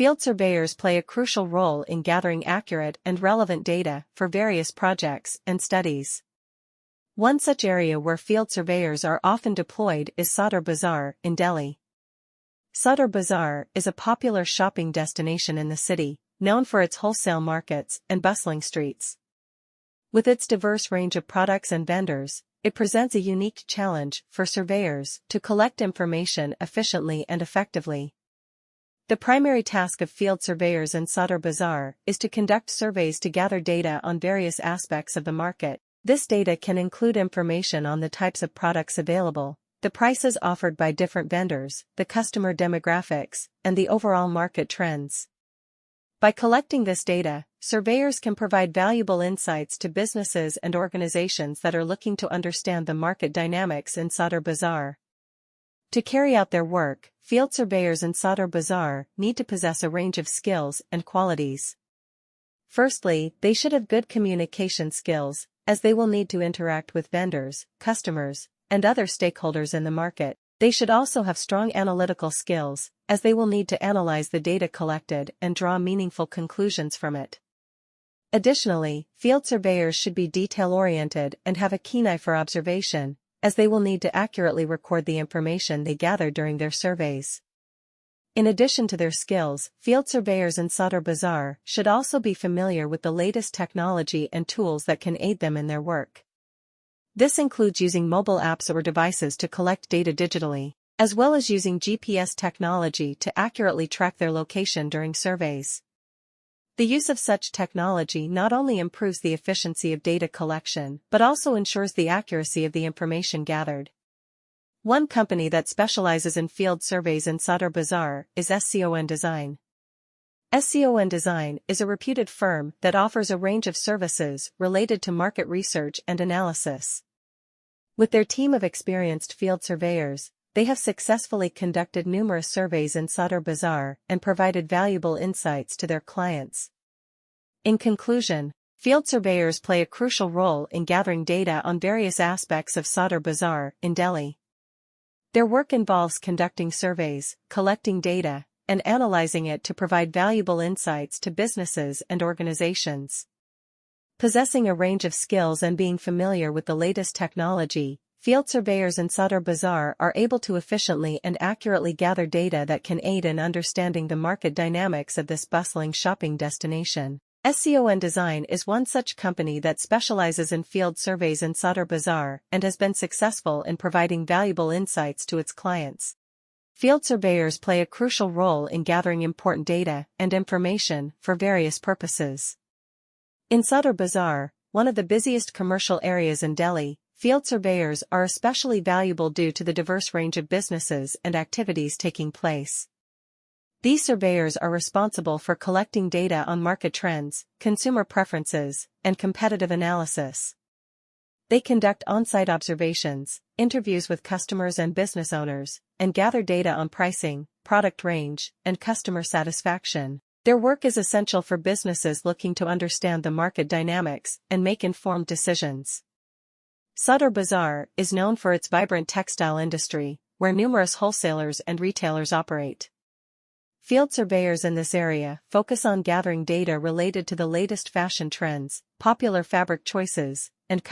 Field surveyors play a crucial role in gathering accurate and relevant data for various projects and studies. One such area where field surveyors are often deployed is Sadar Bazar in Delhi. Sadar Bazar is a popular shopping destination in the city, known for its wholesale markets and bustling streets. With its diverse range of products and vendors, it presents a unique challenge for surveyors to collect information efficiently and effectively. The primary task of field surveyors in Sadar Bazar is to conduct surveys to gather data on various aspects of the market. This data can include information on the types of products available, the prices offered by different vendors, the customer demographics, and the overall market trends. By collecting this data, surveyors can provide valuable insights to businesses and organizations that are looking to understand the market dynamics in Sadar Bazar. To carry out their work, field surveyors in Sadar Bazar need to possess a range of skills and qualities. Firstly, they should have good communication skills, as they will need to interact with vendors, customers, and other stakeholders in the market. They should also have strong analytical skills, as they will need to analyze the data collected and draw meaningful conclusions from it. Additionally, field surveyors should be detail-oriented and have a keen eye for observation, as they will need to accurately record the information they gather during their surveys. In addition to their skills, field surveyors in Sadar Bazar should also be familiar with the latest technology and tools that can aid them in their work. This includes using mobile apps or devices to collect data digitally, as well as using GPS technology to accurately track their location during surveys. The use of such technology not only improves the efficiency of data collection but also ensures the accuracy of the information gathered. One company that specializes in field surveys in Sadar Bazar is SCON Design. SCON Design is a reputed firm that offers a range of services related to market research and analysis. With their team of experienced field surveyors, they have successfully conducted numerous surveys in Sadar Bazar and provided valuable insights to their clients. In conclusion, field surveyors play a crucial role in gathering data on various aspects of Sadar Bazar in Delhi. Their work involves conducting surveys, collecting data, and analyzing it to provide valuable insights to businesses and organizations. Possessing a range of skills and being familiar with the latest technology, field surveyors in Sadar Bazar are able to efficiently and accurately gather data that can aid in understanding the market dynamics of this bustling shopping destination. SCON Design is one such company that specializes in field surveys in Sadar Bazar and has been successful in providing valuable insights to its clients. Field surveyors play a crucial role in gathering important data and information for various purposes. In Sadar Bazar, one of the busiest commercial areas in Delhi, field surveyors are especially valuable due to the diverse range of businesses and activities taking place. These surveyors are responsible for collecting data on market trends, consumer preferences, and competitive analysis. They conduct on-site observations, interviews with customers and business owners, and gather data on pricing, product range, and customer satisfaction. Their work is essential for businesses looking to understand the market dynamics and make informed decisions. Sadar Bazar is known for its vibrant textile industry, where numerous wholesalers and retailers operate. Field surveyors in this area focus on gathering data related to the latest fashion trends, popular fabric choices, and